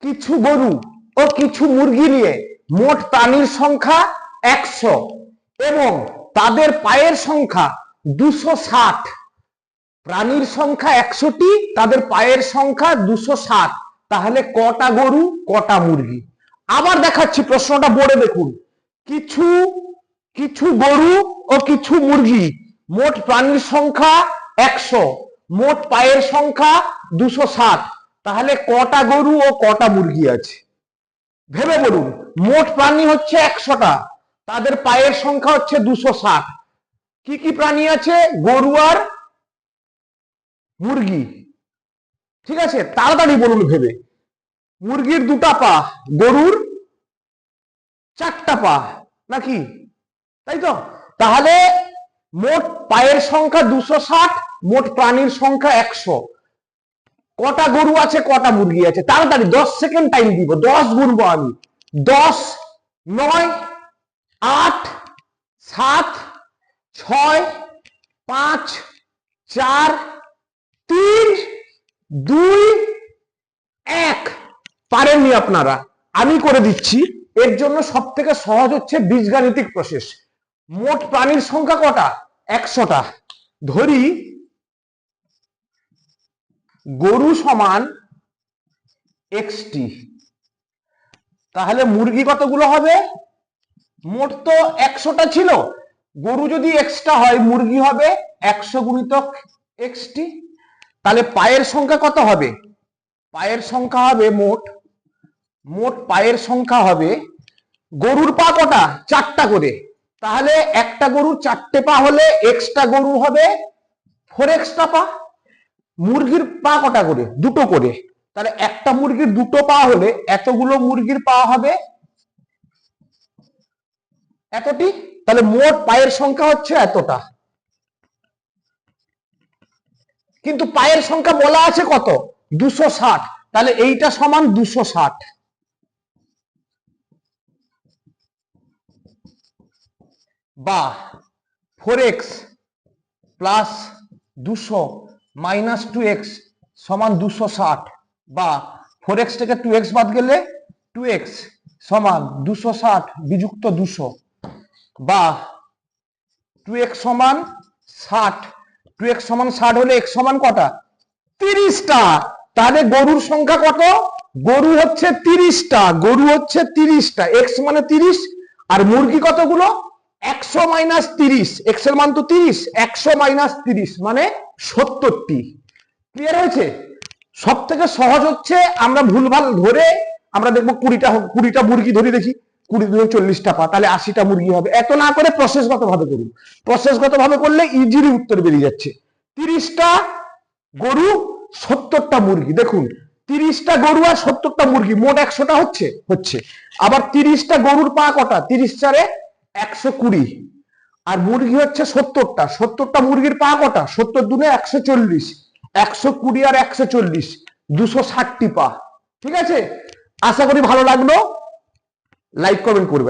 কিছু গরু ও কিছু মুরগি নিয়ে মোট প্রাণীর সংখ্যা 100 এবং তাদের পায়ের সংখ্যা 260। প্রাণীর সংখ্যা 100টি, তাদের পায়ের সংখ্যা 260, তাহলে কটা গরু কটা মুরগি? আবার দেখাচ্ছি প্রশ্নটা পড়ে দেখুন। কিছু কিছু গরু ও কিছু মুরগি, মোট প্রাণীর সংখ্যা 100, মোট পায়ের সংখ্যা 260, তাহলে কটা গরু ও কটা মুরগি আছে? ভেবে বলুন। মোট প্রাণী হচ্ছে 100টা, তাদের পায়ের সংখ্যা হচ্ছে 260। কি কি প্রাণী আছে? গরু আর মুরগি। ঠিক আছে, তাড়াতাড়ি বলুন ভেবে। মুরগির 2টা পা, গরুর 4টা পা, নাকি? তাই তো? তাহলে মোট পায়ের সংখ্যা 260, মোট প্রাণীর সংখ্যা 100। কটা গরু আছে কটা মুরগি আছে? তাড়াতাড়ি 10 সেকেন্ড টাইম দিব, 10 গুনবো আমি। 10, 9, 8, 7, 6, 5, 4, 3, 2, 1। পারেননি আপনারা, আমি করে দিচ্ছি। এর জন্য সব থেকে সহজ হচ্ছে বীজগাণিতিক প্রসেস। মোট প্রাণীর সংখ্যা কটা? 100টা। ধরি গরু সমান xটি, তাহলে মুরগি কতগুলো হবে? মোট তো 100টা ছিল, গরু যদি xটা হয় মুরগি হবে 100 গুণিতক xটি। তাহলে পায়ের সংখ্যা কত হবে? পায়ের সংখ্যা হবে মোট পায়ের সংখ্যা হবে, গরুর পা কটা? 4টা করে, তাহলে একটা গরুর 4টে পা হলে এক্সটা গরু হবে 4xটা পা। মুরগির পা কটা করে? 2টো করে, তাহলে একটা মুরগির 2টো পা হলে এতগুলো মুরগির পা হবে এতটি। তাহলে মোট পায়ের সংখ্যা হচ্ছে এতটা, কিন্তু পায়ের সংখ্যা বলা আছে কত? 260, তাহলে এইটা সমান 260। বা 4x প্লাস 200 মাইনাস 2x সমান 260, বা 4x থেকে 2x বাদ গেলে 2x সমান 260 বিযুক্ত 200, বা 2x সমান 60। 2x সমান 60 হলে x সমান কটা? 30টা। তাহলে গরুর সংখ্যা কত? গরু হচ্ছে 30টা, গরু হচ্ছে 30টা, x মানে 30। আর মুরগি কতগুলো? 100 মাইনাস 30, x এর মান তো 30, 100 মাইনাস 30 মানে 70টি। ক্লিয়ার হয়েছে? সব থেকে সহজ হচ্ছে আমরা ভুলভাল ধরে আমরা দেখবো 20টা মুরগি ধরে দেখি, 20 × 40টা পা, তাহলে 80টা মুরগি হবে। এত না করে প্রসেসগত ভাবে করুন। প্রসেসগত ভাবে করলে ইজিলি উত্তর বেরিয়ে যাচ্ছে। 30টা গরু 70টা মুরগি। দেখুন 30টা গরু আর 70টা মুরগি, মোট 100টা হচ্ছে। আবার 30টা গরুর পা কটা? 30 × 4 = 120, আর মুরগি হচ্ছে 70টা। 70টা মুরগির পা কটা? 70 × 2 = 140, 120 আর 140 260টি পা। ঠিক আছে, আশা করি ভালো লাগলো। লাইক কমেন্ট করবেন।